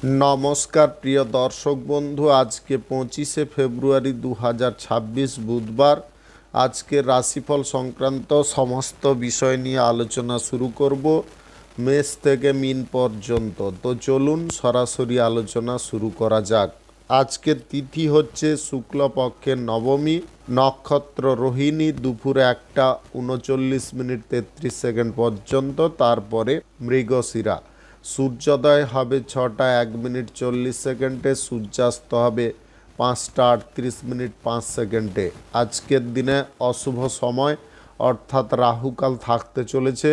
নমস্কার প্রিয় দর্শক বন্ধু, আজকে 25শে ফেব্রুয়ারি 2026 বুধবার। আজকে রাশিফল সংক্রান্ত সমস্ত বিষয় নিয়ে আলোচনা শুরু করব, মেষ থেকে মিন পর্যন্ত। তো চলুন সরাসরি আলোচনা শুরু করা যাক। আজকের তিথি হচ্ছে শুক্লপক্ষের নবমী, নক্ষত্র রোহিণী, দুপুরে 1:39:33 পর্যন্ত, তারপরে মৃগশিরা। সূর্যোদয় হবে 6:01:40, সূর্যাস্ত হবে 5:38:05। আজকের দিনে অশুভ সময় অর্থাৎ রাহুকাল থাকতে চলেছে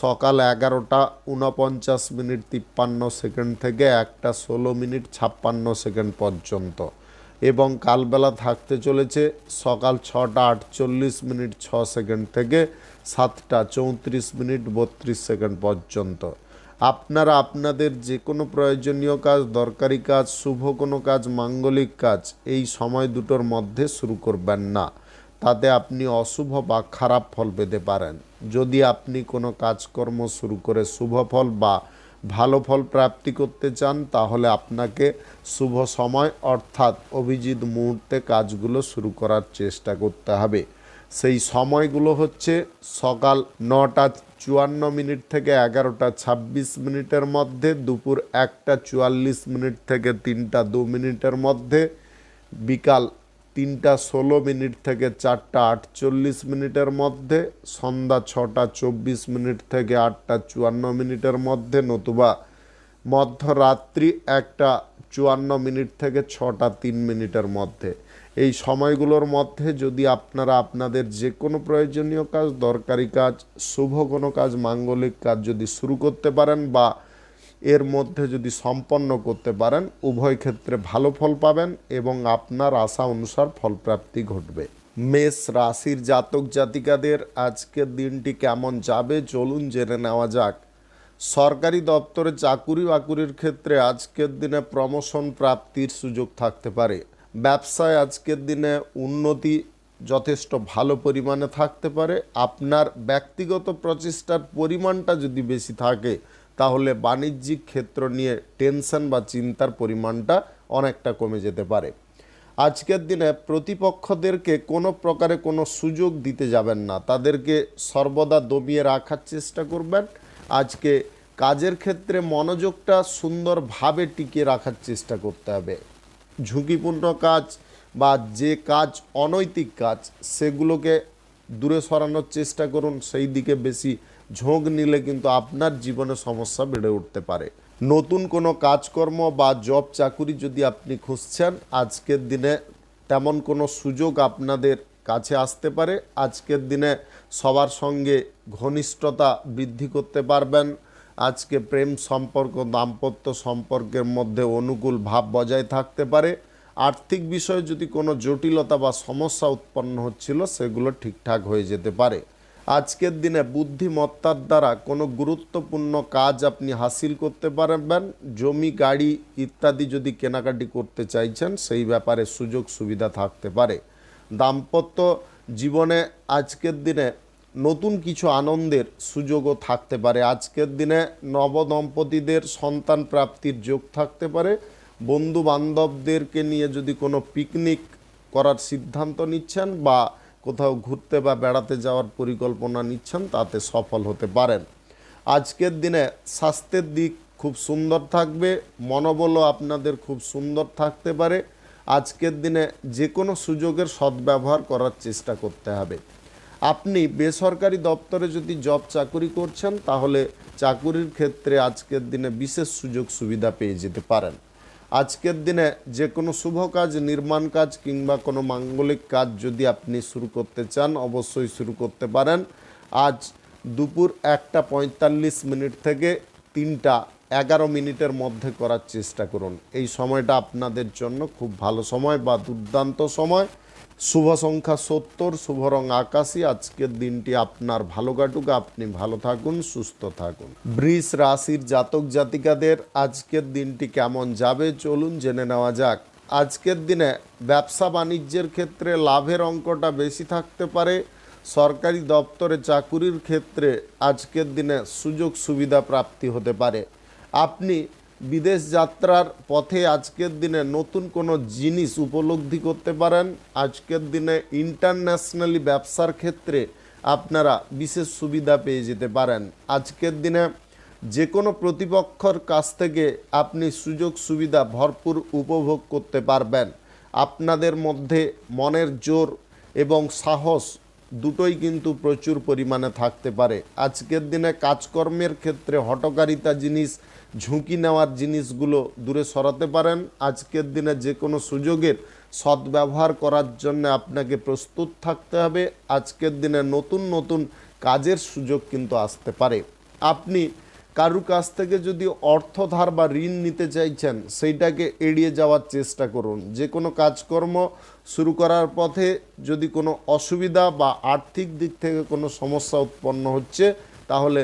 সকাল 11:49:53 থেকে 1:16:56 পর্যন্ত, এবং কালবেলা থাকতে চলেছে সকাল 6:48:06 থেকে 7:34:32 পর্যন্ত। আপনারা আপনাদের যে কোনো প্রয়োজনীয় কাজ, দরকারি কাজ, শুভ কোনো কাজ, মাঙ্গলিক কাজ এই সময় দুটোর মধ্যে শুরু করবেন না, তাতে আপনি অশুভ বা খারাপ ফল পেতে পারেন। যদি আপনি কোনো কাজকর্ম শুরু করে শুভ ফল বা ভালো ফল প্রাপ্তি করতে চান, তাহলে আপনাকে শুভ সময় অর্থাৎ অভিজিৎ মুহূর্তে কাজগুলো শুরু করার চেষ্টা করতে হবে। সেই সময়গুলো হচ্ছে সকাল 9:54 থেকে 11:26 মধ্যে, দুপুর 1:44 থেকে 3:02 মধ্যে, বিকাল 3:16 থেকে 4:48 মধ্যে, সন্ধ্যা 6:24 থেকে 8:54 মধ্যে, নতুবা মধ্যরাত্রি 1:54 থেকে 6:03 মধ্যে। এই সময়গুলোর মধ্যে যদি আপনারা আপনাদের যে কোনো প্রয়োজনীয় কাজ, দরকারি কাজ, শুভ কোনো কাজ, মাঙ্গলিক কাজ যদি শুরু করতে পারেন বা এর মধ্যে যদি সম্পন্ন করতে পারেন, উভয় ক্ষেত্রে ভালো ফল পাবেন এবং আপনার আশা অনুসার ফলপ্রাপ্তি ঘটবে। মেষ রাশির জাতক জাতিকাদের আজকের দিনটি কেমন যাবে চলুন জেনে নেওয়া যাক। সরকারি দপ্তরে চাকুরি বাকুরির ক্ষেত্রে আজকের দিনে প্রমোশন প্রাপ্তির সুযোগ থাকতে পারে। ব্যবসায় আজকের দিনে উন্নতি যথেষ্ট ভালো পরিমাণে থাকতে পারে। আপনার ব্যক্তিগত প্রচেষ্টার পরিমাণটা যদি বেশি থাকে, তাহলে বাণিজ্যিক ক্ষেত্র নিয়ে টেনশন বা চিন্তার পরিমাণটা অনেকটা কমে যেতে পারে। আজকের দিনে প্রতিপক্ষদেরকে কোনো প্রকারে কোনো সুযোগ দিতে যাবেন না, তাদেরকে সর্বদা দমিয়ে রাখার চেষ্টা করবেন। আজকে কাজের ক্ষেত্রে মনোযোগটা সুন্দরভাবে টিকিয়ে রাখার চেষ্টা করতে হবে। ঝুঁকিপূর্ণ কাজ বা যে কাজ অনৈতিক কাজ, সেগুলোকে দূরে সরানোর চেষ্টা করুন। সেই দিকে বেশি ঝোঁক নিলে কিন্তু আপনার জীবনে সমস্যা বেড়ে উঠতে পারে। নতুন কোনো কাজকর্ম বা জব চাকুরি যদি আপনি খুঁজছেন, আজকের দিনে তেমন কোনো সুযোগ আপনাদের কাছে আসতে পারে। আজকের দিনে সবার সঙ্গে ঘনিষ্ঠতা বৃদ্ধি করতে পারবেন। আজকে প্রেম সম্পর্ক, দাম্পত্য সম্পর্কের মধ্যে অনুকূল ভাব বজায় থাকতে পারে। আর্থিক বিষয়ে যদি কোনো জটিলতা বা সমস্যা উৎপন্ন হচ্ছিল, সেগুলো ঠিকঠাক হয়ে যেতে পারে। আজকের দিনে বুদ্ধিমত্তার দ্বারা কোনো গুরুত্বপূর্ণ কাজ আপনি হাসিল করতে পারবেন। জমি, গাড়ি ইত্যাদি যদি কেনাকাটি করতে চাইছেন, সেই ব্যাপারে সুযোগ সুবিধা থাকতে পারে। দাম্পত্য জীবনে আজকের দিনে নতুন কিছু আনন্দের সুযোগও থাকতে পারে। আজকের দিনে নবদম্পতিদের সন্তান প্রাপ্তির যোগ থাকতে পারে। বন্ধু বান্ধবদেরকে নিয়ে যদি কোনো পিকনিক করার সিদ্ধান্ত নিচ্ছেন বা কোথাও ঘুরতে বা বেড়াতে যাওয়ার পরিকল্পনা নিচ্ছেন, তাতে সফল হতে পারেন। আজকের দিনে স্বাস্থ্যের দিক খুব সুন্দর থাকবে, মনোবলও আপনাদের খুব সুন্দর থাকতে পারে। আজকের দিনে যে কোনো সুযোগের সদ্ব্যবহার করার চেষ্টা করতে হবে। আপনি বেসরকারি দপ্তরে যদি জব চাকুরি করছেন, তাহলে চাকুরির ক্ষেত্রে আজকের দিনে বিশেষ সুযোগ সুবিধা পেয়ে যেতে পারেন। আজকের দিনে যে কোনো শুভ কাজ, নির্মাণ কাজ কিংবা কোনো মাঙ্গলিক কাজ যদি আপনি শুরু করতে চান, অবশ্যই শুরু করতে পারেন। আজ দুপুর 1:45 থেকে 3:11 মধ্যে করার চেষ্টা করুন। এই সময়টা আপনাদের জন্য খুব ভালো সময় বা দুর্দান্ত সময়। শুভ সংখ্যা 70, শুভ রং আকাশী। আজকের দিনটি আপনার ভালো কাটুক, আপনি ভালো থাকুন, সুস্থ থাকুন। বৃষ রাশির জাতক জাতিকাদের আজকের দিনটি কেমন যাবে চলুন জেনে নেওয়া যাক। আজকের দিনে ব্যবসা বাণিজ্যের ক্ষেত্রে লাভের অঙ্কটা বেশি থাকতে পারে। সরকারি দপ্তরে চাকুরির ক্ষেত্রে আজকের দিনে সুযোগ সুবিধা প্রাপ্তি হতে পারে। আপনি বিদেশ যাত্রার পথে আজকের দিনে নতুন কোনো জিনিস উপলব্ধি করতে পারেন। আজকের দিনে ইন্টারন্যাশনালি ব্যবসার ক্ষেত্রে আপনারা বিশেষ সুবিধা পেয়ে যেতে পারেন। আজকের দিনে যে কোনো প্রতিপক্ষর কাছ থেকে আপনি সুযোগ সুবিধা ভরপুর উপভোগ করতে পারবেন। আপনাদের মধ্যে মনের জোর এবং সাহস দুটোই কিন্তু প্রচুর পরিমাণে থাকতে পারে। আজকের দিনে কাজকর্মের ক্ষেত্রে হঠকারিতা জিনিস, ঝুঁকি নেওয়ার জিনিসগুলো দূরে সরাতে পারেন। আজকের দিনে যে কোনো সুযোগের সদ্ব্যবহার করার জন্য আপনাকে প্রস্তুত থাকতে হবে। আজকের দিনে নতুন নতুন কাজের সুযোগ কিন্তু আসতে পারে। আপনি কারু কাছ থেকে যদি অর্থ ধার বা ঋণ নিতে চাইছেন, সেইটাকে এড়িয়ে যাওয়ার চেষ্টা করুন। যে কোনো কাজকর্ম শুরু করার পথে যদি কোনো অসুবিধা বা আর্থিক দিক থেকে কোনো সমস্যা উৎপন্ন হচ্ছে, তাহলে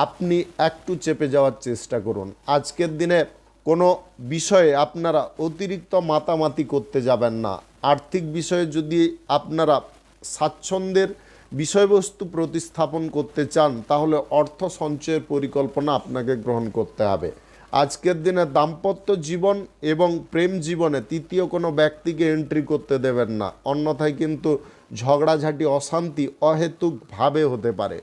আপনি একটু চেপে যাওয়ার চেষ্টা করুন। আজকের দিনে কোনো বিষয়ে আপনারা অতিরিক্ত মাতামাতি করতে যাবেন না। আর্থিক বিষয়ে যদি আপনারা স্বাচ্ছন্দ্যের বিষয়বস্তু প্রতিস্থাপন করতে চান, তাহলে অর্থ সঞ্চয়ের পরিকল্পনা আপনাকে গ্রহণ করতে হবে। আজকের দিনে দাম্পত্য জীবন এবং প্রেম জীবনে তৃতীয় কোনো ব্যক্তিকে এন্ট্রি করতে দেবেন না, অন্যথায় কিন্তু ঝগড়াঝাঁটি, অশান্তি অহেতুকভাবে হতে পারে।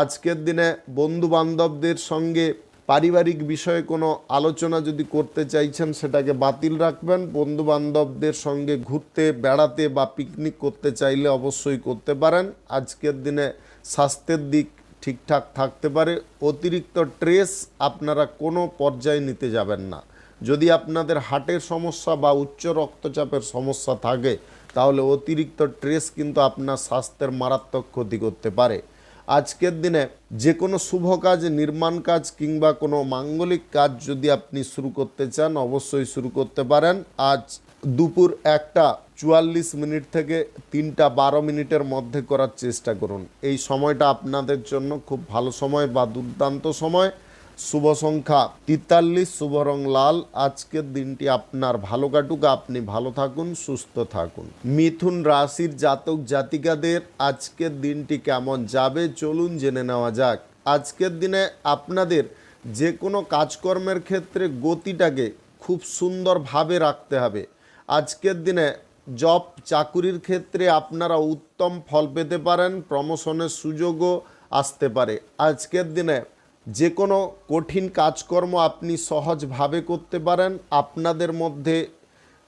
আজকের দিনে বন্ধু বান্ধবদের সঙ্গে পারিবারিক বিষয়ে কোনো আলোচনা যদি করতে চাইছেন, সেটাকে বাতিল রাখবেন। বন্ধু বান্ধবদের সঙ্গে ঘুরতে বেড়াতে বা পিকনিক করতে চাইলে অবশ্যই করতে পারেন। আজকের দিনে স্বাস্থ্যের দিক ঠিকঠাক থাকতে পারে। অতিরিক্ত স্ট্রেস আপনারা কোনো পর্যায়ে নিতে যাবেন না। যদি আপনাদের হার্টের সমস্যা বা উচ্চ রক্তচাপের সমস্যা থাকে, তাহলে অতিরিক্ত স্ট্রেস কিন্তু আপনার স্বাস্থ্যের মারাত্মক ক্ষতি করতে পারে। আজকের দিনে যে কোনো শুভ কাজ, নির্মাণ কাজ কিংবা কোনো মাঙ্গলিক কাজ যদি আপনি শুরু করতে চান, অবশ্যই শুরু করতে পারেন। আজ দুপুর 1:44 থেকে 3:12 মধ্যে করার চেষ্টা করুন। এই সময়টা আপনাদের জন্য খুব ভালো সময় বা দুর্দান্ত সময়। শুভ সংখ্যা 43, শুভ রং লাল। আজকের দিনটি আপনার ভালো কাটুক, আপনি ভালো থাকুন, সুস্থ থাকুন। মিথুন রাশির জাতক জাতিকাদের আজকের দিনটি কেমন যাবে চলুন জেনে নেওয়া যাক। আজকের দিনে আপনাদের যে কোনো কাজকর্মের ক্ষেত্রে গতিটাকে খুব সুন্দরভাবে রাখতে হবে। আজকের দিনে জব চাকুরির ক্ষেত্রে আপনারা উত্তম ফল পেতে পারেন, প্রমোশনের সুযোগও আসতে পারে। আজকের দিনে যে কোনো কঠিন কাজকর্ম আপনি সহজভাবে করতে পারেন। আপনাদের মধ্যে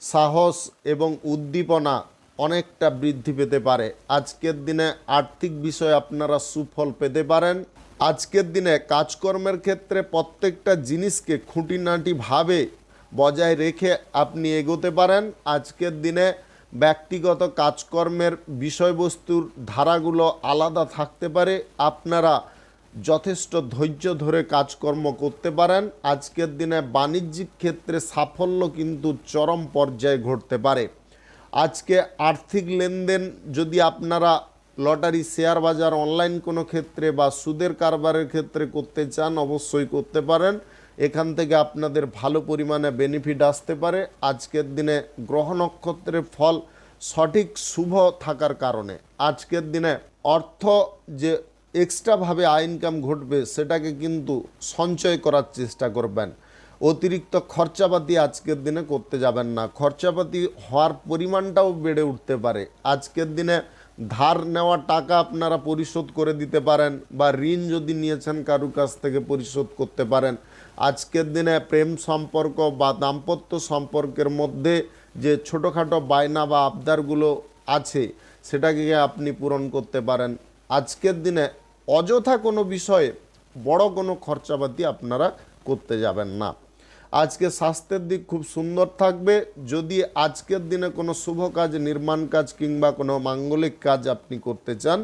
সাহস এবং উদ্দীপনা অনেকটা বৃদ্ধি পেতে পারে। আজকের দিনে আর্থিক বিষয়ে আপনারা সুফল পেতে পারেন। আজকের দিনে কাজকর্মের ক্ষেত্রে প্রত্যেকটা জিনিসকে খুঁটিনাটিভাবে বজায় রেখে আপনি এগোতে পারেন। আজকের দিনে ব্যক্তিগত কাজকর্মের বিষয়বস্তুর ধারাগুলো আলাদা থাকতে পারে। আপনারা যথেষ্ট ধৈর্য ধরে কাজকর্ম করতে পারেন। আজকের দিনে বাণিজ্যিক ক্ষেত্রে সাফল্য কিন্তু চরম পর্যায়ে ঘটতে পারে। আজকে আর্থিক লেনদেন যদি আপনারা লটারি, শেয়ার বাজার, অনলাইন কোনো ক্ষেত্রে বা সুদের কারবারের ক্ষেত্রে করতে চান, অবশ্যই করতে পারেন। এখান থেকে আপনাদের ভালো পরিমাণে বেনিফিট আসতে পারে। আজকের দিনে গ্রহ নক্ষত্রের ফল সঠিক শুভ থাকার কারণে আজকের দিনে অর্থ যে এক্সট্রাভাবে ইনকাম ঘটবে, সেটাকে কিন্তু সঞ্চয় করার চেষ্টা করবেন। অতিরিক্ত খরচাপাতি আজকের দিনে করতে যাবেন না। খরচাপাতি হওয়ার পরিমাণটাও বেড়ে উঠতে পারে। আজকের দিনে ধার নেওয়া টাকা আপনারা পরিশোধ করে দিতে পারেন, বা ঋণ যদি নিয়েছেন কারু কাছ থেকে পরিশোধ করতে পারেন। আজকের দিনে প্রেম সম্পর্ক বা দাম্পত্য সম্পর্কের মধ্যে যে ছোটোখাটো বায়না বা আবদারগুলো আছে, সেটাকে আপনি পূরণ করতে পারেন। আজকের দিনে অযথা কোনো বিষয়ে বড় কোনো খরচাপাতি আপনারা করতে যাবেন না। আজকে স্বাস্থ্যের দিক খুব সুন্দর থাকবে। যদি আজকের দিনে কোনো শুভ কাজ, নির্মাণ কাজ কিংবা কোনো মাঙ্গলিক কাজ আপনি করতে চান,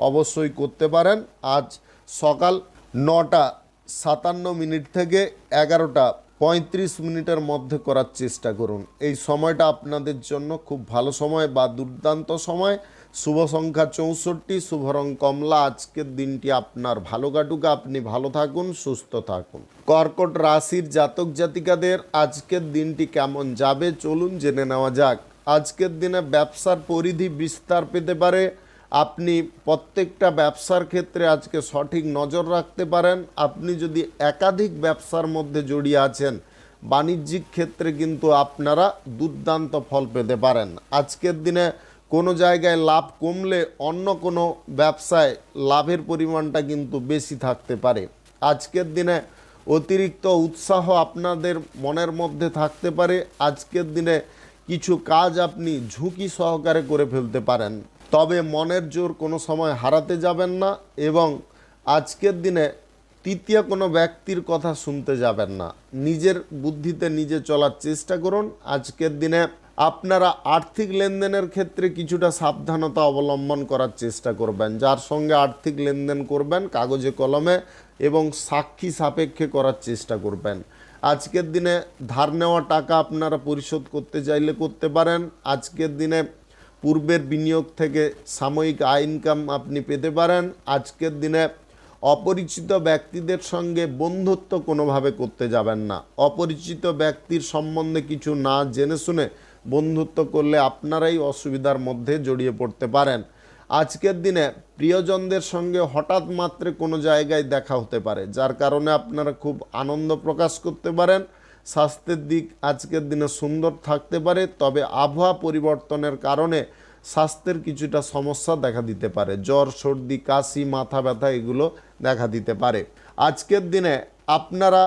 অবশ্যই করতে পারেন। আজ সকাল 9:57 থেকে 11:35 মধ্যে করার চেষ্টা করুন। এই সময়টা আপনাদের জন্য খুব ভালো সময় বা দুর্দান্ত সময়। শুভ সংখ্যা 64, শুভ রং কমলা। আজকের দিনটি আপনার ভালো কাটুক, আপনি ভালো থাকুন, সুস্থ থাকুন। কর্কট রাশির জাতক জাতিকাদের আজকের দিনটি কেমন যাবে চলুন জেনে নেওয়া যাক। আজকের দিনে ব্যবসার পরিধি বিস্তার পেতে পারে। আপনি প্রত্যেকটা ব্যবসার ক্ষেত্রে আজকে সঠিক নজর রাখতে পারেন। আপনি যদি একাধিক ব্যবসার মধ্যে জড়িয়ে আছেন বাণিজ্যিক ক্ষেত্রে কিন্তু আপনারা দুর্দান্ত ফল পেতে পারেন। আজকের দিনে কোনো জায়গায় লাভ কমলে অন্য কোনো ব্যবসায় লাভের পরিমাণটা কিন্তু বেশি থাকতে পারে। আজকের দিনে অতিরিক্ত উৎসাহ আপনাদের মনের মধ্যে থাকতে পারে। আজকের দিনে কিছু কাজ আপনি ঝুঁকি সহকারে করে ফেলতে পারেন, তবে মনের জোর কোনো সময় হারাতে যাবেন না এবং আজকের দিনে তৃতীয় কোনো ব্যক্তির কথা শুনতে যাবেন না। নিজের বুদ্ধিতে নিজে চলার চেষ্টা করুন। আজকের দিনে আপনারা আর্থিক লেনদেনের ক্ষেত্রে কিছুটা সাবধানতা অবলম্বন করার চেষ্টা করবেন। যার সঙ্গে আর্থিক লেনদেন করবেন কাগজে কলমে এবং সাক্ষী সাপেক্ষে করার চেষ্টা করবেন। আজকের দিনে ধার নেওয়া টাকা আপনারা পরিশোধ করতে চাইলে করতে পারেন। আজকের দিনে পূর্বের বিনিয়োগ থেকে সাময়িক আয় ইনকাম আপনি পেতে পারেন। আজকের দিনে অপরিচিত ব্যক্তিদের সঙ্গে বন্ধুত্ব কোনোভাবে করতে যাবেন না। অপরিচিত ব্যক্তির সম্বন্ধে কিছু না জেনে শুনে বন্ধুত্ব করলে আপনারাই অসুবিধার মধ্যে জড়িয়ে পড়তে পারেন। আজকের দিনে প্রিয়জনদের সঙ্গে হঠাৎ মাত্রে কোনো জায়গায় দেখা হতে পারে, যার কারণে আপনারা খুব আনন্দ প্রকাশ করতে পারেন। স্বাস্থ্যের দিক আজকের দিনে সুন্দর থাকতে পারে, তবে আবহাওয়া পরিবর্তনের কারণে স্বাস্থ্যের কিছুটা সমস্যা দেখা দিতে পারে। জ্বর, সর্দি, কাশি, মাথা ব্যথা এগুলো দেখা দিতে পারে। আজকের দিনে আপনারা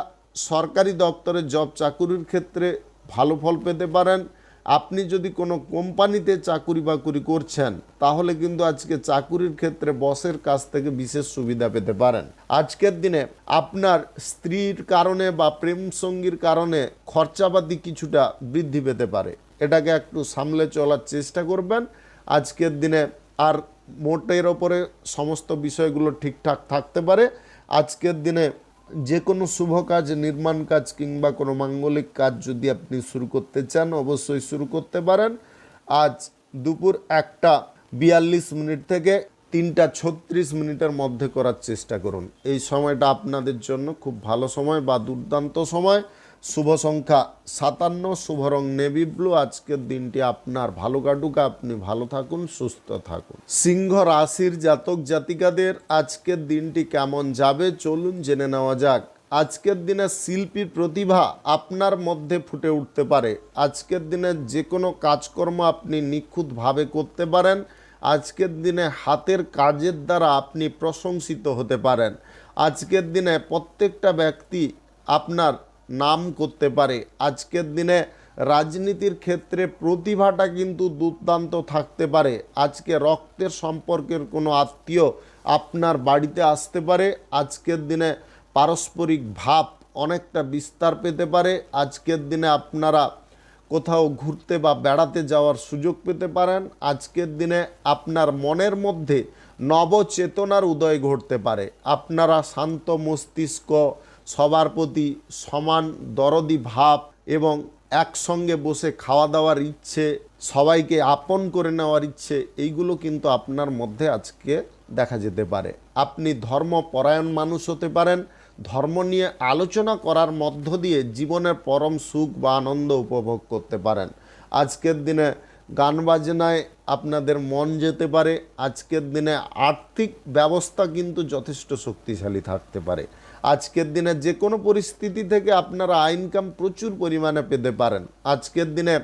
সরকারি দপ্তরে জব চাকুরির ক্ষেত্রে ভালো ফল পেতে পারেন। আপনি যদি কোনো কোম্পানিতে চাকুরি বাকুরি করছেন তাহলে কিন্তু আজকে চাকুরির ক্ষেত্রে বসের কাছ থেকে বিশেষ সুবিধা পেতে পারেন। আজকের দিনে আপনার স্ত্রীর কারণে বা প্রেম সঙ্গীর কারণে খরচাপাতি কিছুটা বৃদ্ধি পেতে পারে, এটাকে একটু সামলে চলার চেষ্টা করবেন। আজকের দিনে আর মোটের ওপরে সমস্ত বিষয়গুলো ঠিকঠাক থাকতে পারে। আজকের দিনে যে কোনো শুভ কাজ, নির্মাণ কাজ কিংবা কোনো মাঙ্গলিক কাজ যদি আপনি শুরু করতে চান অবশ্যই শুরু করতে পারেন। আজ দুপুর 1:42 থেকে 3:36 মধ্যে করার চেষ্টা করুন। এই সময়টা আপনাদের জন্য খুব ভালো সময় বা দুর্দান্ত সময়। শুভ সংখ্যা 57, শুভ রং নেভি ব্লু। আজকের দিনটি আপনার ভালো কাটুক, আপনি ভালো থাকুন, সুস্থ থাকুন। সিংহ রাশির জাতক জাতিকাদের আজকের দিনটি কেমন যাবে চলুন জেনে নেওয়া যাক। আজকের দিনে শিল্পীর প্রতিভা আপনার মধ্যে ফুটে উঠতে পারে। আজকের দিনে যে কোনো কাজকর্ম আপনি নিখুঁতভাবে করতে পারেন। আজকের দিনে হাতের কাজের দ্বারা আপনি প্রশংসিত হতে পারেন। আজকের দিনে প্রত্যেকটা ব্যক্তি আপনার নাম করতে পারে। আজকের দিনে রাজনীতির ক্ষেত্রে প্রতিভাটা কিন্তু দুর্দান্ত থাকতে পারে। আজকে রক্তের সম্পর্কের কোনো আত্মীয় আপনার বাড়িতে আসতে পারে। আজকের দিনে পারস্পরিক ভাব অনেকটা বিস্তার পেতে পারে। আজকের দিনে আপনারা কোথাও ঘুরতে বা বেড়াতে যাওয়ার সুযোগ পেতে পারেন। আজকের দিনে আপনার মনের মধ্যে নবচেতনার উদয় ঘটতে পারে। আপনারা শান্ত মস্তিষ্ক, সবার প্রতি সমান দরদি ভাব এবং একসঙ্গে বসে খাওয়া দাওয়ার ইচ্ছে, সবাইকে আপন করে নেওয়ার ইচ্ছে, এইগুলো কিন্তু আপনার মধ্যে আজকে দেখা যেতে পারে। আপনি ধর্মপরায়ণ মানুষ হতে পারেন। ধর্ম নিয়ে আলোচনা করার মধ্য দিয়ে জীবনের পরম সুখ বা আনন্দ উপভোগ করতে পারেন। আজকের দিনে গান বাজনায় আপনাদের মন যেতে পারে। আজকের দিনে আর্থিক ব্যবস্থা কিন্তু যথেষ্ট শক্তিশালী থাকতে পারে। আজকের দিনে যে কোনো পরিস্থিতি থেকে আপনারা ইনকাম প্রচুর পরিমাণে পেতে পারেন। আজকের দিনে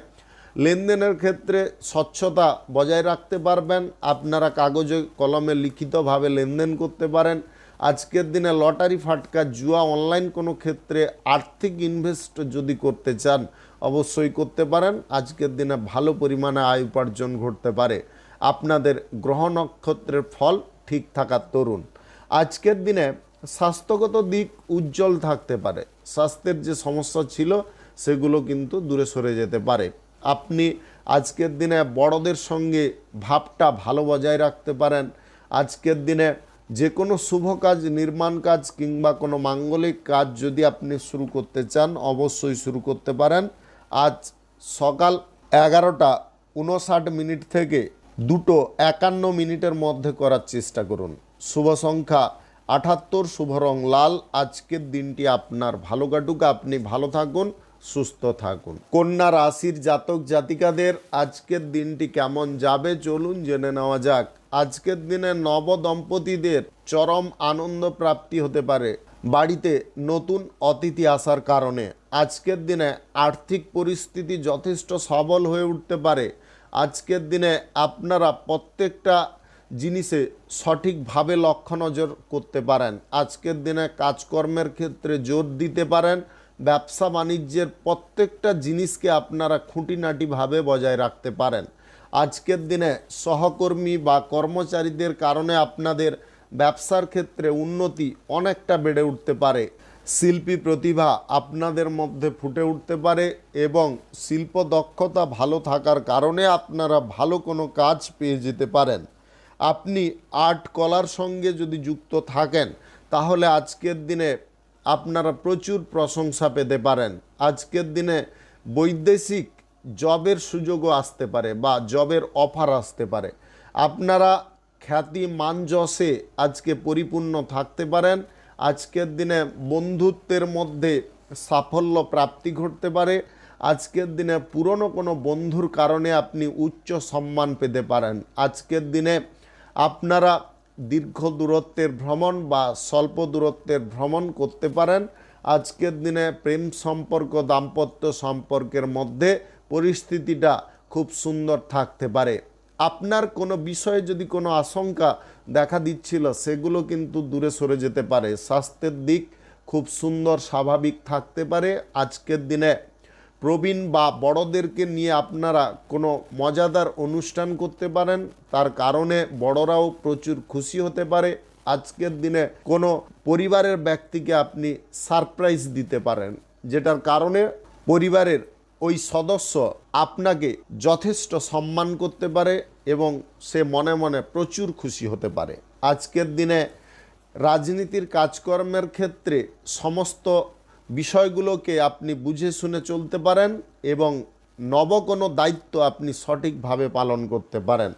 লেনদেনের ক্ষেত্রে স্বচ্ছতা বজায় রাখতে পারবেন। আপনারা কাগজে কলমে লিখিতভাবে লেনদেন করতে পারেন। আজকের দিনে লটারি, ফাটকা, জুয়া, অনলাইন কোনো ক্ষেত্রে আর্থিক ইনভেস্ট যদি করতে চান অবশ্যই করতে পারেন। আজকের দিনে ভালো পরিমাণে আয় উপার্জন ঘটতে পারে। আপনাদের গ্রহ নক্ষত্রের ফল ঠিক থাকার তরুণ। আজকের দিনে স্বাস্থ্যগত দিক উজ্জ্বল থাকতে পারে। স্বাস্থ্যের যে সমস্যা ছিল সেগুলো কিন্তু দূরে সরে যেতে পারে। আপনি আজকের দিনে বড়দের সঙ্গে ভাবটা ভালো বজায় রাখতে পারেন। আজকের দিনে যে কোনো শুভ কাজ, নির্মাণ কাজ কিংবা কোনো মাঙ্গলিক কাজ যদি আপনি শুরু করতে চান অবশ্যই শুরু করতে পারেন। আজ সকাল 11:59 থেকে 2:51 মধ্যে করার চেষ্টা করুন। শুভ সংখ্যা 78, শুভ রং লাল। আজকের দিনটি আপনার ভালো কাটুক, আপনি ভালো থাকুন, সুস্থ থাকুন। কন্যা রাশির জাতক জাতিকাদের আজকের দিনটি কেমন যাবে চলুন জেনে নেওয়া যাক। আজকের দিনে নব দম্পতিদের চরম আনন্দ প্রাপ্তি হতে পারে। বাড়িতে নতুন অতিথি আসার কারণে আজকের দিনে আর্থিক পরিস্থিতি যথেষ্ট সবল হয়ে উঠতে পারে। আজকের দিনে আপনারা প্রত্যেকটা জিনিসে সঠিকভাবে লক্ষ্য নজর করতে পারেন। আজকের দিনে কাজকর্মের ক্ষেত্রে জোর দিতে পারেন। ব্যবসা বাণিজ্যের প্রত্যেকটা জিনিসকে আপনারা খুঁটিনাটিভাবে বজায় রাখতে পারেন। আজকের দিনে সহকর্মী বা কর্মচারীদের কারণে আপনাদের ব্যবসার ক্ষেত্রে উন্নতি অনেকটা বেড়ে উঠতে পারে। শিল্পী প্রতিভা আপনাদের মধ্যে ফুটে উঠতে পারে এবং শিল্প দক্ষতা ভালো থাকার কারণে আপনারা ভালো কোনো কাজ পেয়ে যেতে পারেন। আপনি আর্ট কলার সঙ্গে যদি যুক্ত থাকেন তাহলে আজকের দিনে আপনারা প্রচুর প্রশংসা পেতে পারেন। আজকের দিনে বৈদেশিক জবের সুযোগও আসতে পারে বা জবের অফার আসতে পারে। আপনারা খ্যাতি মান যশে আজকে পরিপূর্ণ থাকতে পারেন। আজকের দিনে বন্ধুত্বের মধ্যে সাফল্য প্রাপ্তি ঘটতে পারে। আজকের দিনে পুরনো কোনো বন্ধুর কারণে আপনি উচ্চ সম্মান পেতে পারেন। আজকের দিনে আপনারা দীর্ঘ দূরত্বের ভ্রমণ বা স্বল্প দূরত্বের ভ্রমণ করতে পারেন। আজকের দিনে প্রেম সম্পর্ক দাম্পত্য সম্পর্কের মধ্যে পরিস্থিতিটা খুব সুন্দর থাকতে পারে। আপনার কোনো বিষয়ে যদি কোনো আশঙ্কা দেখা দিচ্ছিল সেগুলো কিন্তু দূরে সরে যেতে পারে। স্বাস্থ্যের দিক খুব সুন্দর স্বাভাবিক থাকতে পারে। আজকের দিনে প্রবীণ বা বড়দেরকে নিয়ে আপনারা কোনো মজাদার অনুষ্ঠান করতে পারেন, তার কারণে বড়রাও প্রচুর খুশি হতে পারে। আজকের দিনে কোনো পরিবারের ব্যক্তিকে আপনি সারপ্রাইজ দিতে পারেন, যেটার কারণে পরিবারের ওই সদস্য আপনাকে যথেষ্ট সম্মান করতে পারে এবং সে মনে মনে প্রচুর খুশি হতে পারে। আজকের দিনে রাজনীতির কাজকর্মের ক্ষেত্রে সমস্ত বিষয়গুলোকে আপনি বুঝে শুনে চলতে পারেন এবং নব কোনো দায়িত্ব আপনি সঠিকভাবে পালন করতে পারেন।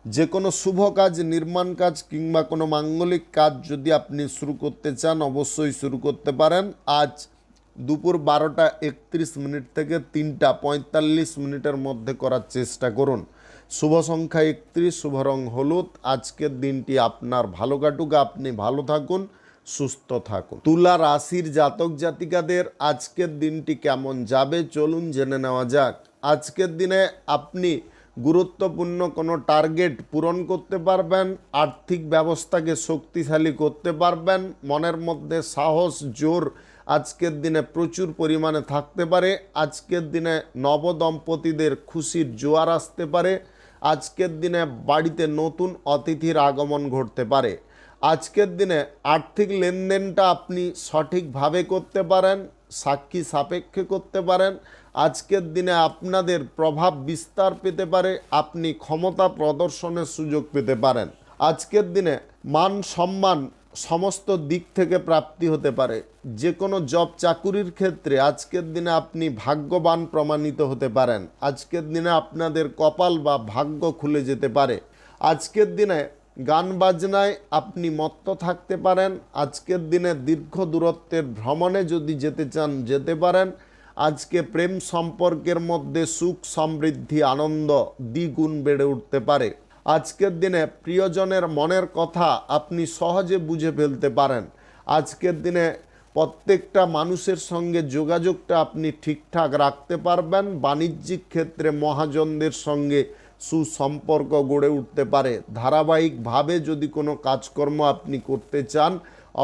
যে কোনো শুভ কাজ, নির্মাণ কাজ কিংবা কোনো মাঙ্গলিক কাজ যদি আপনি শুরু করতে চান অবশ্যই শুরু করতে পারেন। আজ দুপুর 12:31 থেকে 3:45 মধ্যে করার চেষ্টা করুন। শুভ সংখ্যা 31, শুভ রং হলুদ। আজকের দিনটি আপনার ভালো কাটুক, আপনি ভালো থাকুন, সুস্থ থাকুন। তুলা রাশির জাতক জাতিকাদের আজকের দিনটি কেমন যাবে চলুন জেনে নেওয়া যাক। আজকের দিনে আপনি গুরুত্বপূর্ণ কোনো টার্গেট পূরণ করতে পারবেন, আর্থিক ব্যবস্থাকে শক্তিশালী করতে পারবেন, মনের মধ্যে সাহস জোর আজকের দিনে প্রচুর পরিমাণে থাকতে পারে। আজকের দিনে নবদম্পতিদের খুশির জোয়ার আসতে পারে। আজকের দিনে বাড়িতে নতুন অতিথির আগমন ঘটতে পারে। আজকের দিনে আর্থিক লেনদেনটা আপনি সঠিকভাবে করতে পারেন, সাক্ষী সাপেক্ষে করতে পারেন। আজকের দিনে আপনাদের প্রভাব বিস্তার পেতে পারে, আপনি ক্ষমতা প্রদর্শনের সুযোগ পেতে পারেন। আজকের দিনে মান সম্মান সমস্ত দিক থেকে প্রাপ্তি হতে পারে। যে কোনো জব চাকুরির ক্ষেত্রে আজকের দিনে আপনি ভাগ্যবান প্রমাণিত হতে পারেন। আজকের দিনে আপনাদের কপাল বা ভাগ্য খুলে যেতে পারে। আজকের দিনে গান বাজনায় আপনি মত্ত থাকতে পারেন। আজকের দিনে দীর্ঘ দূরত্বের ভ্রমণে যদি যেতে চান যেতে পারেন। আজকে প্রেম সম্পর্কের মধ্যে সুখ সমৃদ্ধি আনন্দ দ্বিগুণ বেড়ে উঠতে পারে। আজকের দিনে প্রিয়জনের মনের কথা আপনি সহজে বুঝে ফেলতে পারেন। আজকের দিনে প্রত্যেকটা মানুষের সঙ্গে যোগাযোগটা আপনি ঠিকঠাক রাখতে পারবেন। বাণিজ্যিক ক্ষেত্রে মহাজনদের সঙ্গে সুসম্পর্ক গড়ে উঠতে পারে। ধারাবাহিকভাবে যদি কোনো কাজকর্ম আপনি করতে চান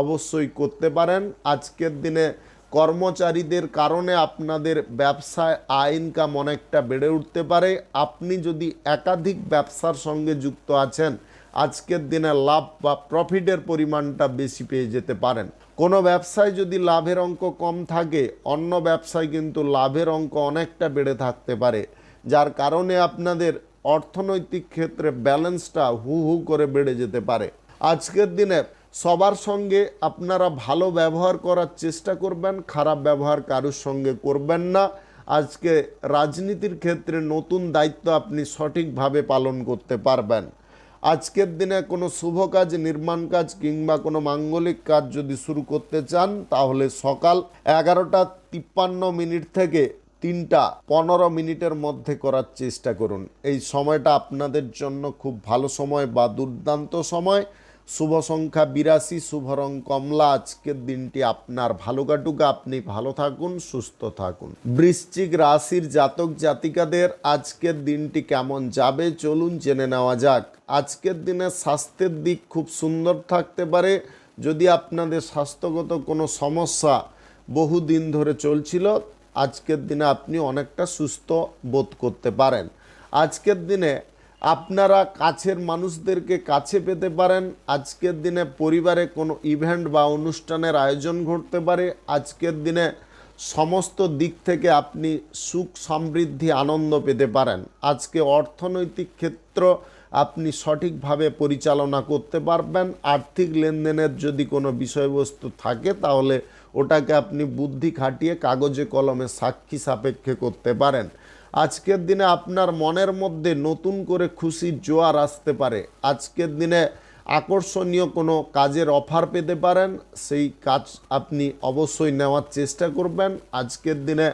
অবশ্যই করতে পারেন। আজকের দিনে কর্মচারীদের কারণে আপনাদের ব্যবসায় আয় ইনকাম অনেকটা বেড়ে উঠতে পারে। আপনি যদি একাধিক ব্যবসার সঙ্গে যুক্ত আছেন আজকের দিনে লাভ বা প্রফিটের পরিমাণটা বেশি পেয়ে যেতে পারেন। কোনো ব্যবসায় যদি লাভের অঙ্ক কম থাকে অন্য ব্যবসায় কিন্তু লাভের অঙ্ক অনেকটা বেড়ে থাকতে পারে, যার কারণে আপনাদের অর্থনৈতিক ক্ষেত্রে ব্যালেন্সটা হু হু করে বেড়ে যেতে পারে। আজকের দিনে সবার সঙ্গে আপনারা ভালো ব্যবহার করার চেষ্টা করবেন, খারাপ ব্যবহার কারোর সঙ্গে করবেন না। আজকে রাজনীতির ক্ষেত্রে নতুন দায়িত্ব আপনি সঠিকভাবে পালন করতে পারবেন। আজকের দিনে কোনো শুভ কাজ, নির্মাণ কাজ কিংবা কোনো মাঙ্গলিক কাজ যদি শুরু করতে চান তাহলে সকাল 11:53 থেকে 3:15 মধ্যে করার চেষ্টা করুন। এই সময়টা আপনাদের জন্য খুব ভালো সময় বা দুর্দান্ত সময়। শুভ সংখ্যা 82, শুভ রং কমলা। আজকের দিনটি আপনার ভালো কাটুক, আপনি ভালো থাকুন, সুস্থ থাকুন। বৃশ্চিক রাশির জাতক জাতিকাদের আজকের দিনটি কেমন যাবে চলুন জেনে নেওয়া যাক। আজকের দিনে স্বাস্থ্যের দিক খুব সুন্দর থাকতে পারে। যদি আপনাদের স্বাস্থ্যগত কোনো সমস্যা বহুদিন ধরে চলছিল, আজকের দিনে আপনি অনেকটা সুস্থ বোধ করতে পারেন। আজকের দিনে আপনারা কাছের মানুষদেরকে কাছে পেতে পারেন। আজকের দিনে পরিবারে কোনো ইভেন্ট বা অনুষ্ঠানের আয়োজন ঘটতে পারে। আজকের দিনে সমস্ত দিক থেকে আপনি সুখ সমৃদ্ধি আনন্দ পেতে পারেন। আজকে অর্থনৈতিক ক্ষেত্র আপনি সঠিকভাবে পরিচালনা করতে পারবেন। আর্থিক লেনদেনের যদি কোনো বিষয়বস্তু থাকে তাহলে ওটাকে আপনি বুদ্ধি খাটিয়ে কাগজে কলমে সাক্ষী সাপেক্ষে করতে পারেন। আজকের দিনে আপনার মনের মধ্যে নতুন করে খুশির জোয়ার আসতে পারে। আজকের দিনে আকর্ষণীয় কোনো কাজের অফার পেতে পারেন, সেই কাজ আপনি অবশ্যই নেওয়ার চেষ্টা করবেন। আজকের দিনে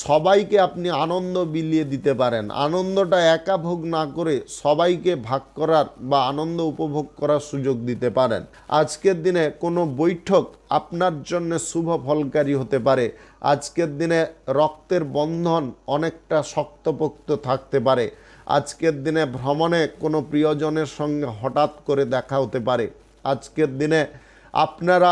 সবাইকে আপনি আনন্দ বিলিয়ে দিতে পারেন। আনন্দটা একা ভোগ না করে সবাইকে ভাগ করার বা আনন্দ উপভোগ করার সুযোগ দিতে পারেন। আজকের দিনে কোনো বৈঠক আপনার জন্য শুভ ফলকারী হতে পারে। আজকের দিনে রক্তের বন্ধন অনেকটা শক্তপোক্ত থাকতে পারে। আজকের দিনে ভ্রমণে কোনো প্রিয়জনের সঙ্গে হঠাৎ করে দেখা হতে পারে। আজকের দিনে আপনারা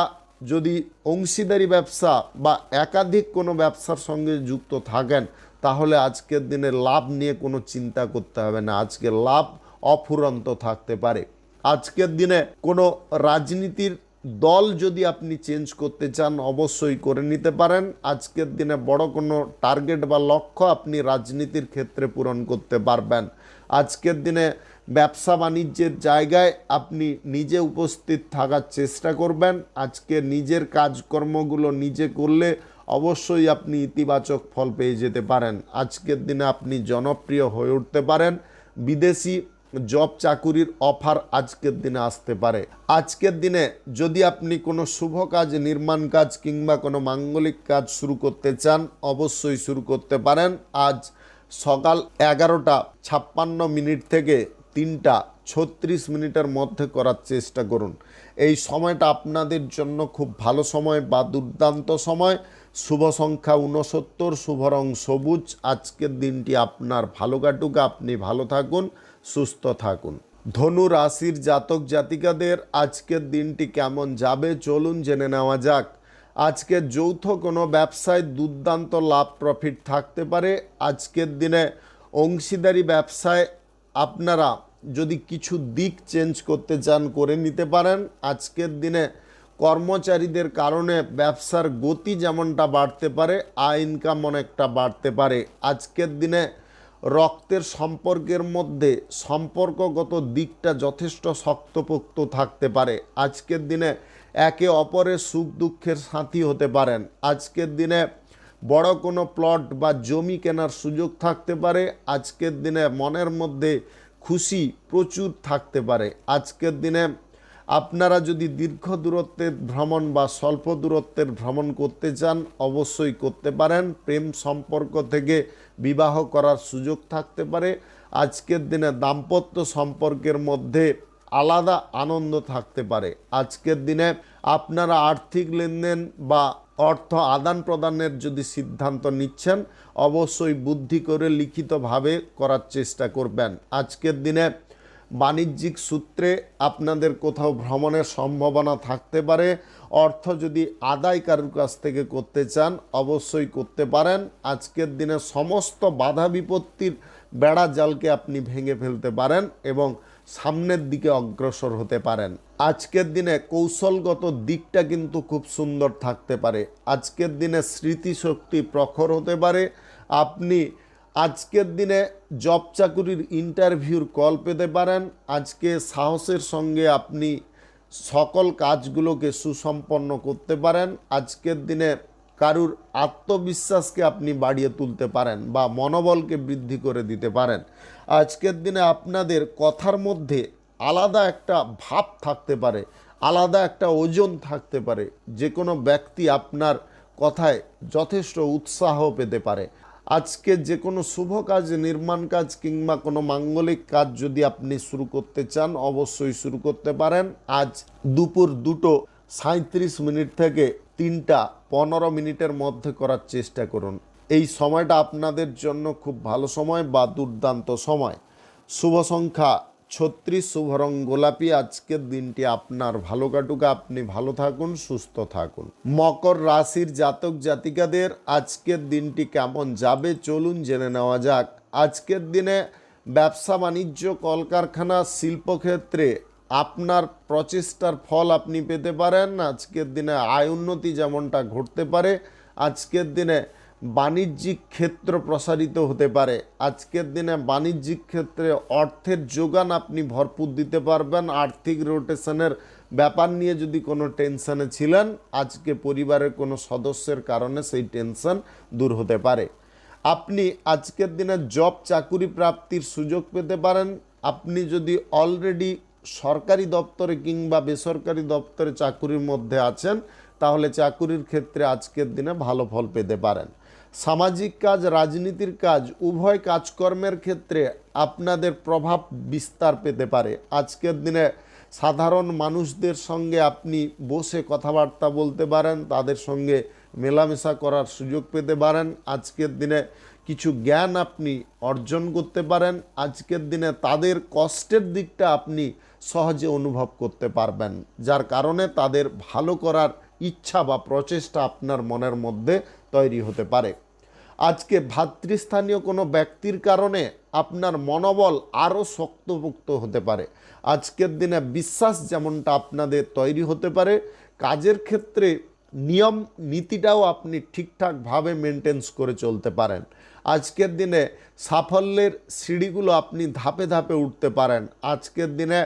যদি অংশীদারি ব্যবসা বা একাধিক কোনো ব্যবসার সঙ্গে যুক্ত থাকেন তাহলে আজকের দিনে লাভ নিয়ে কোনো চিন্তা করতে হবে না। আজকে লাভ অফুরন্ত থাকতে পারে। আজকের দিনে কোনো রাজনীতির দল যদি আপনি চেঞ্জ করতে চান অবশ্যই করে নিতে পারেন। আজকের দিনে বড় কোনো টার্গেট বা লক্ষ্য আপনি রাজনীতির ক্ষেত্রে পূরণ করতে পারবেন। আজকের দিনে ব্যবসা বাণিজ্যের জায়গায় আপনি নিজে উপস্থিত থাকার চেষ্টা করবেন। আজকে নিজের কাজকর্মগুলো নিজে করলে অবশ্যই আপনি ইতিবাচক ফল পেয়ে যেতে পারেন। আজকের দিনে আপনি জনপ্রিয় হয়ে উঠতে পারেন। বিদেশি জব চাকুরির অফার আজকের দিনে আসতে পারে। আজকের দিনে যদি আপনি কোনো শুভ কাজ, নির্মাণ কাজ কিংবা কোনো মাঙ্গলিক কাজ শুরু করতে চান অবশ্যই শুরু করতে পারেন। আজ সকাল 11:56 থেকে 3:36 মধ্যে করার চেষ্টা করুন। এই সময়টা আপনাদের জন্য খুব ভালো সময় বা দুর্দান্ত সময়। শুভ সংখ্যা 69, শুভ রং সবুজ। আজকের দিনটি আপনার ভালো কাটুক, আপনি ভালো থাকুন, সুস্থ থাকুন। ধনু রাশির জাতক জাতিকাদের আজকের দিনটি কেমন যাবে চলুন জেনে নেওয়া যাক। আজকে যৌথ কোনো ব্যবসায় দুর্দান্ত লাভ প্রফিট থাকতে পারে। আজকের দিনে অংশীদারি ব্যবসায় আপনারা যদি কিছু দিক চেঞ্জ করতে চান করে নিতে পারেন। আজকের দিনে কর্মচারীদের কারণে ব্যবসার গতি যেমনটা বাড়তে পারে, আয় ইনকাম অনেকটা বাড়তে পারে। আজকের দিনে রক্তের সম্পর্কের মধ্যে সম্পর্কগত দিকটা যথেষ্ট শক্তপোক্ত থাকতে পারে। আজকের দিনে একে অপরের সুখ দুঃখের সাথী হতে পারেন। আজকের দিনে বড় কোনো প্লট বা জমি কেনার সুযোগ থাকতে পারে। আজকের দিনে মনের মধ্যে খুশি প্রচুর থাকতে পারে। আজকের দিনে আপনারা যদি দীর্ঘ দূরত্বের ভ্রমণ বা স্বল্প দূরত্বের ভ্রমণ করতে চান অবশ্যই করতে পারেন। প্রেম সম্পর্ক থেকে বিবাহ করার সুযোগ থাকতে পারে। আজকের দিনে দাম্পত্য সম্পর্কের মধ্যে আলাদা আনন্দ থাকতে পারে। আজকের দিনে আপনারা আর্থিক লেনদেন বা অর্থ আদান প্রদানের যদি সিদ্ধান্ত নিচ্ছেন অবশ্যই বুদ্ধি করে লিখিতভাবে করার চেষ্টা করবেন। আজকের দিনে বাণিজ্যিক সূত্রে আপনাদের কোথাও ভ্রমণের সম্ভাবনা থাকতে পারে। অর্থ যদি আদায় কারোর কাছ থেকে করতে চান অবশ্যই করতে পারেন। আজকের দিনে সমস্ত বাধা বিপত্তির বেড়া জালকে আপনি ভেঙে ফেলতে পারেন এবং সামনের দিকে অগ্রসর হতে পারেন। আজকের দিনে কৌশলগত দিকটা কিন্তু খুব সুন্দর থাকতে পারে। আজকের দিনে স্মৃতিশক্তি প্রখর হতে পারে। আপনি আজকের দিনে জব চাকুরির ইন্টারভিউর কল পেতে পারেন। আজকে সাহসের সঙ্গে আপনি সকল কাজগুলোকে সুসম্পন্ন করতে পারেন। আজকের দিনে কারুর আত্মবিশ্বাসকে আপনি বাড়িয়ে তুলতে পারেন বা মনোবলকে বৃদ্ধি করে দিতে পারেন। আজকের দিনে আপনাদের কথার মধ্যে আলাদা একটা ভাব থাকতে পারে, আলাদা একটা ওজন থাকতে পারে। যে কোনো ব্যক্তি আপনার কথায় যথেষ্ট উৎসাহ পেতে পারে। আজকে যে কোনো শুভ কাজ, নির্মাণ কাজ কিংবা কোনো মাঙ্গলিক কাজ যদি আপনি শুরু করতে চান অবশ্যই শুরু করতে পারেন। আজ দুপুর 2:37 থেকে 3:15 মধ্যে করার চেষ্টা করুন। এই সময়টা আপনাদের জন্য খুব ভালো সময় বা দুর্দান্ত সময়। শুভ সংখ্যা 36, শুভ রং গোলাপি। আজকের দিনটি আপনার ভালো কাটুক, আপনি ভালো থাকুন, সুস্থ থাকুন। মকর রাশির জাতক জাতিকাদের আজকের দিনটি কেমন যাবে চলুন জেনে নেওয়া যাক। আজকের দিনে ব্যবসা বাণিজ্য, কলকারখানা, শিল্পক্ষেত্রে আপনার প্রচেষ্টার ফল আপনি পেতে পারেন। আজকের দিনে আয় উন্নতি যেমনটা ঘটতে পারে। আজকের দিনে বাণিজ্যিক ক্ষেত্র প্রসারিত হতে পারে। আজকের দিনে বাণিজ্যিক ক্ষেত্রে অর্থের যোগান আপনি ভরপুর দিতে পারবেন। আর্থিক রোটেশনের ব্যাপার নিয়ে যদি কোনো টেনশনে ছিলেন, আজকে পরিবারের কোনো সদস্যের কারণে সেই টেনশন দূর হতে পারে। আপনি আজকের দিনে জব চাকুরি প্রাপ্তির সুযোগ পেতে পারেন। আপনি যদি অলরেডি সরকারি দপ্তরে কিংবা বেসরকারি দপ্তরে চাকুরির মধ্যে আছেন, তাহলে চাকুরির ক্ষেত্রে আজকের দিনে ভালো ফল পেতে পারেন। সামাজিক কাজ, রাজনীতির কাজ, উভয় কাজকর্মের ক্ষেত্রে আপনাদের প্রভাব বিস্তার পেতে পারে। আজকের দিনে সাধারণ মানুষদের সঙ্গে আপনি বসে কথাবার্তা বলতে পারেন, তাদের সঙ্গে মেলামেশা করার সুযোগ পেতে পারেন। আজকের দিনে কিছু জ্ঞান আপনি অর্জন করতে পারেন। আজকের দিনে তাদের কষ্টের দিকটা আপনি সহজে অনুভব করতে পারবেন, যার কারণে তাদের ভালো করার ইচ্ছা বা প্রচেষ্টা আপনার মনের মধ্যে তৈরি হতে পারে। আজকে ভাতৃস্থানীয় কোনো ব্যক্তির কারণে আপনার মনোবল আরও শক্তপোক্ত হতে পারে। আজকের দিনে বিশ্বাস যেমনটা আপনাদের তৈরি হতে পারে, কাজের ক্ষেত্রে নিয়ম নীতিটাও আপনি ঠিকঠাকভাবে মেনটেন্স করে চলতে পারেন। আজকের দিনে সাফল্যের সিঁড়িগুলো আপনি ধাপে ধাপে উঠতে পারেন। আজকের দিনে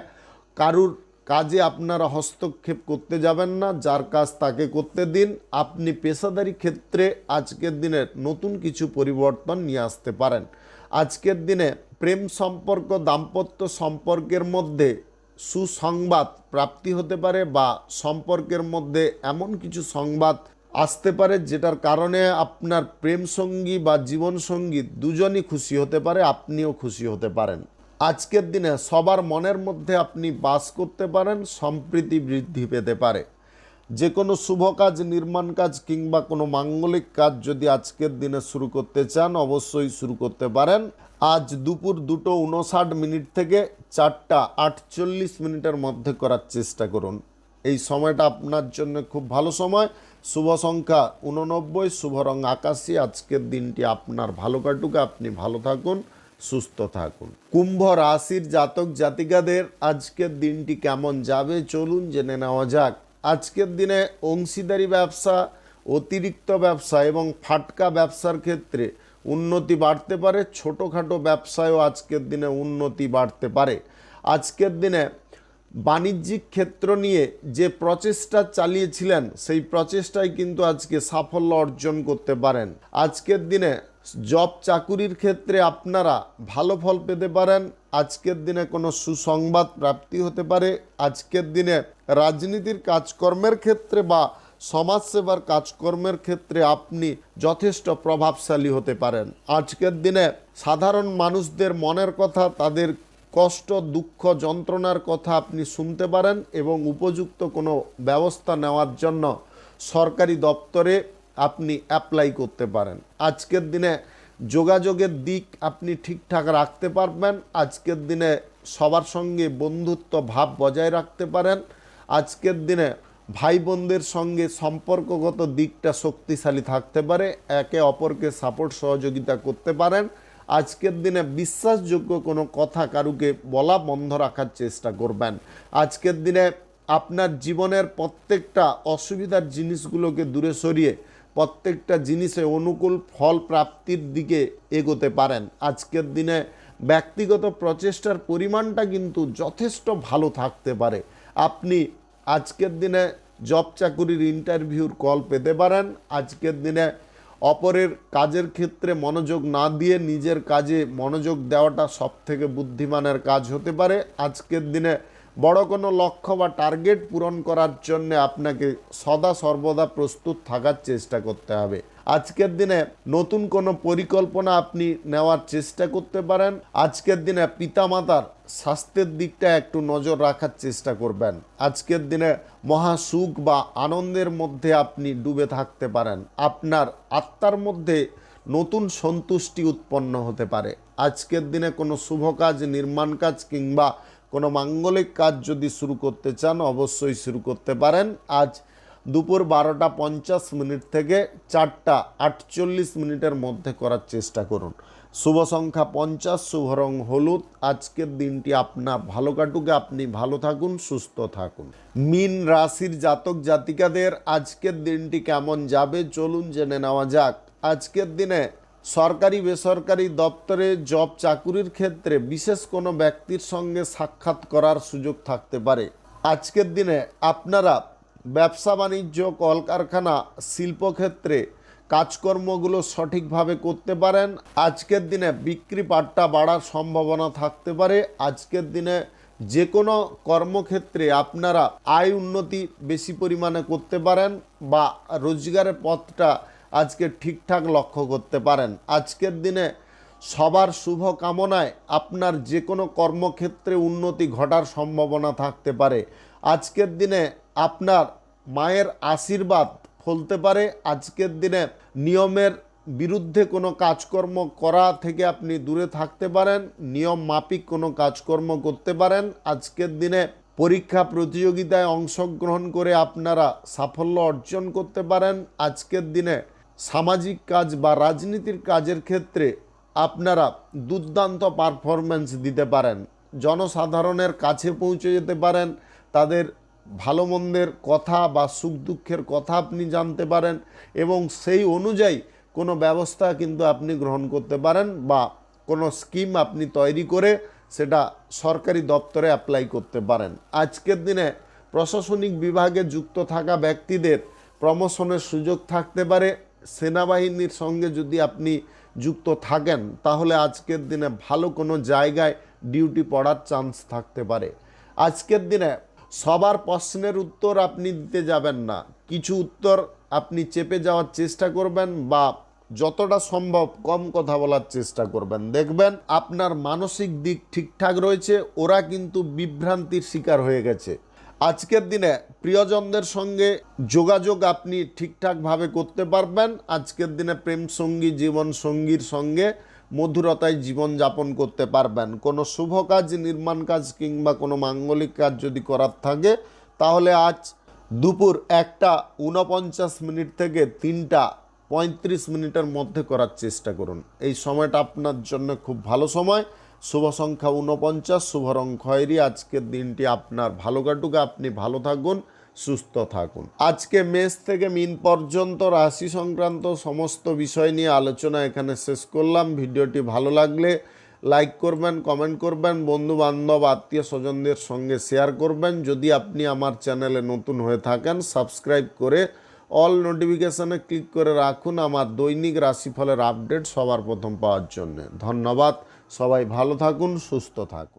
কারুর কাজে আপনারা হস্তক্ষেপ করতে যাবেন না, যার কাজ তাকে করতে দিন। আপনি পেশাদারি ক্ষেত্রে আজকের দিনে নতুন কিছু পরিবর্তন নিয়ে আসতে পারেন। আজকের দিনে প্রেম সম্পর্ক, দাম্পত্য সম্পর্কের মধ্যে সুসংবাদ প্রাপ্তি হতে পারে বা সম্পর্কের মধ্যে এমন কিছু সংবাদ আসতে পারে যেটার কারণে আপনার প্রেম সঙ্গী বা জীবনসঙ্গী দুজনই খুশি হতে পারে, আপনিও খুশি হতে পারেন। আজকের দিনে সবার মনের মধ্যে আপনি বাস করতে পারেন, সম্প্রীতি বৃদ্ধি পেতে পারে। যে কোনো শুভ কাজ, নির্মাণ কাজ কিংবা কোনো মাঙ্গলিক কাজ যদি আজকের দিনে শুরু করতে চান অবশ্যই শুরু করতে পারেন। আজ দুপুর 2:59 থেকে 4:48 মধ্যে করার চেষ্টা করুন। এই সময়টা আপনার জন্য খুব ভালো সময়। শুভ সংখ্যা 89, শুভ রং আকাশী। আজকের দিনটি আপনার ভালো কাটুক, আপনি ভালো থাকুন, সুস্থ থাকুন। কুম্ভ রাশির জাতক জাতিকাদের আজকের দিনটি কেমন যাবে চলুন জেনে নেওয়া যাক। আজকের দিনে অংশীদারি ব্যবসা, অতিরিক্ত ব্যবসা এবং ফাটকা ব্যবসার ক্ষেত্রে উন্নতি বাড়তে পারে। ছোটোখাটো ব্যবসায়ও আজকের দিনে উন্নতি বাড়তে পারে। আজকের দিনে বাণিজ্যিক ক্ষেত্র নিয়ে যে প্রচেষ্টা চালিয়েছিলেন সেই প্রচেষ্টায় কিন্তু আজকে সাফল্য অর্জন করতে পারেন। আজকের দিনে জব চাকুরির ক্ষেত্রে আপনারা ভালো ফল পেতে পারেন। আজকের দিনে কোনো সুসংবাদ প্রাপ্তি হতে পারে। আজকের দিনে রাজনীতির কাজকর্মের ক্ষেত্রে বা সমাজসেবার কাজকর্মের ক্ষেত্রে আপনি যথেষ্ট প্রভাবশালী হতে পারেন। আজকের দিনে সাধারণ মানুষদের মনের কথা, তাদের কষ্ট, দুঃখ, যন্ত্রণার কথা আপনি শুনতে পারেন এবং উপযুক্ত কোনো ব্যবস্থা নেওয়ার জন্য সরকারি দপ্তরে আপনি অ্যাপ্লাই করতে পারেন। আজকের দিনে যোগাযোগের দিক আপনি ঠিকঠাক রাখতে পারবেন। আজকের দিনে সবার সঙ্গে বন্ধুত্ব ভাব বজায় রাখতে পারেন। আজকের দিনে ভাই বোনদের সঙ্গে সম্পর্কগত দিকটা শক্তিশালী থাকতে পারে, একে অপরকে সাপোর্ট সহযোগিতা করতে পারেন। আজকের দিনে বিশ্বাসযোগ্য কোনো কথা কারুকে বলা বন্ধ রাখার চেষ্টা করবেন। আজকের দিনে আপনার জীবনের প্রত্যেকটা অসুবিধার জিনিসগুলোকে দূরে সরিয়ে প্রত্যেকটা জিনিসে অনুকূল ফল প্রাপ্তির দিকে এগোতে পারেন। আজকের দিনে ব্যক্তিগত প্রচেষ্টার পরিমাণটা কিন্তু যথেষ্ট ভালো থাকতে পারে। আপনি আজকের দিনে জব চাকুরির ইন্টারভিউর কল পেতে পারেন। আজকের দিনে অপরের কাজের ক্ষেত্রে মনোযোগ না দিয়ে নিজের কাজে মনোযোগ দেওয়াটা সবথেকে বুদ্ধিমানের কাজ হতে পারে। আজকের দিনে বড় কোনো লক্ষ্য বা টার্গেট পূরণ করার জন্য আপনাকে সদা সর্বদা প্রস্তুত থাকার চেষ্টা করতে হবে। আজকের দিনে নতুন কোনো পরিকল্পনা আপনি নেওয়ার চেষ্টা করতে পারেন। আজকের দিনে পিতামাতার স্বাস্থ্যের দিকটা একটু নজর রাখার চেষ্টা করবেন। আজকের দিনে মহা সুখ বা আনন্দের মধ্যে আপনি ডুবে থাকতে পারেন। আপনার আত্মার মধ্যে নতুন সন্তুষ্টি উৎপন্ন হতে পারে। আজকের দিনে কোনো শুভ কাজ, নির্মাণ কাজ কিংবা কোনো মাঙ্গলিক কাজ যদি শুরু করতে চান অবশ্যই শুরু করতে পারেন। আজ দুপুর 12টা 50 থেকে 4টা 48 মধ্যে করার চেষ্টা করুন। শুভ সংখ্যা 50, শুভ রং হলুদ। আজকের দিনটি আপনার ভালো কাটুক, আপনি ভালো থাকুন, সুস্থ থাকুন। মীন রাশির জাতক জাতিকাদের আজকের দিনটি কেমন যাবে চলুন জেনে নেওয়া যাক। আজকের দিনে সরকারি বেসরকারি দপ্তরে জব চাকুরির ক্ষেত্রে বিশেষ কোনো ব্যক্তির সঙ্গে সাক্ষাৎ করার সুযোগ থাকতে পারে। আজকের দিনে আপনারা ব্যবসা বাণিজ্য, কলকারখানা, শিল্পক্ষেত্রে কাজকর্মগুলো সঠিকভাবে করতে পারেন। আজকের দিনে বিক্রি পাট্টা বাড়ার সম্ভাবনা থাকতে পারে। আজকের দিনে যে কোনো কর্মক্ষেত্রে আপনারা আয় উন্নতি বেশি পরিমাণে করতে পারেন বা রোজগারের পথটা আজকে ঠিকঠাক লক্ষ্য করতে পারেন। আজকের দিনে সবার শুভ কামনায় আপনার যে কোনো কর্মক্ষেত্রে উন্নতি ঘটার সম্ভাবনা থাকতে পারে। আজকের দিনে আপনার মায়ের আশীর্বাদ ফলতে পারে। আজকের দিনে নিয়মের বিরুদ্ধে কোনো কাজকর্ম করা থেকে আপনি দূরে থাকতে পারেন। নিয়ম মাফিক কোনো কাজকর্ম করতে পারেন। আজকের দিনে পরীক্ষা প্রতিযোগিতায় অংশগ্রহণ করে আপনারা সাফল্য অর্জন করতে পারেন। আজকের দিনে সামাজিক কাজ বা রাজনীতির কাজের ক্ষেত্রে আপনারা দুর্দান্ত পারফরম্যান্স দিতে পারেন। জনসাধারণের কাছে পৌঁছে যেতে পারেন। তাদের ভালো মন্দের কথা বা সুখ দুঃখের কথা আপনি জানতে পারেন এবং সেই অনুযায়ী কোনো ব্যবস্থা কিন্তু আপনি গ্রহণ করতে পারেন বা কোনো স্কিম আপনি তৈরি করে সেটা সরকারি দপ্তরে অ্যাপ্লাই করতে পারেন। আজকের দিনে প্রশাসনিক বিভাগে যুক্ত থাকা ব্যক্তিদের প্রমোশনের সুযোগ থাকতে পারে। সেনাবাহিনীর সঙ্গে যদি আপনি যুক্ত থাকেন তাহলে আজকের দিনে ভালো কোনো জায়গায় ডিউটি পড়ার চান্স থাকতে পারে। আজকের দিনে সবার প্রশ্নের উত্তর আপনি দিতে যাবেন না। কিছু উত্তর আপনি চেপে যাওয়ার চেষ্টা করবেন বা যতটা সম্ভব কম কথা বলার চেষ্টা করবেন। দেখবেন আপনার মানসিক দিক ঠিকঠাক রয়েছে, ওরা কিন্তু বিভ্রান্তির শিকার হয়ে গেছে। আজকের দিনে প্রিয়জনদের সঙ্গে যোগাযোগ আপনি ঠিকঠাকভাবে করতে পারবেন। আজকের দিনে প্রেম সঙ্গী, জীবন সঙ্গীর সঙ্গে মধুরতায় জীবনযাপন করতে পারবেন। কোনো শুভ কাজ, নির্মাণ কাজ কিংবা কোনো মাঙ্গলিক কাজ যদি করার থাকে তাহলে আজ দুপুর 1টা 49 থেকে 3টা 35 মধ্যে করার চেষ্টা করুন। এই সময়টা আপনার জন্য খুব ভালো সময়। শুভ সংখ্যা 49, শুভ রং খয়েরি। আজকের দিনটি আপনার ভালো কাটুক, আপনি ভালো থাকুন, সুস্থ থাকুন। আজকে মেষ থেকে মীন পর্যন্ত রাশি সংক্রান্ত সমস্ত বিষয় নিয়ে আলোচনা এখানে শেষ করলাম। ভিডিওটি ভালো লাগলে লাইক করবেন, কমেন্ট করবেন, বন্ধু বান্ধব আত্মীয় স্বজনদের সঙ্গে শেয়ার করবেন। যদি আপনি আমার চ্যানেলে নতুন হয়ে থাকেন সাবস্ক্রাইব করে অল নোটিফিকেশানে ক্লিক করে রাখুন আমার দৈনিক রাশিফলের আপডেট সবার প্রথম পাওয়ার জন্য। ধন্যবাদ। সবাই ভালো থাকুন, সুস্থ থাকুন।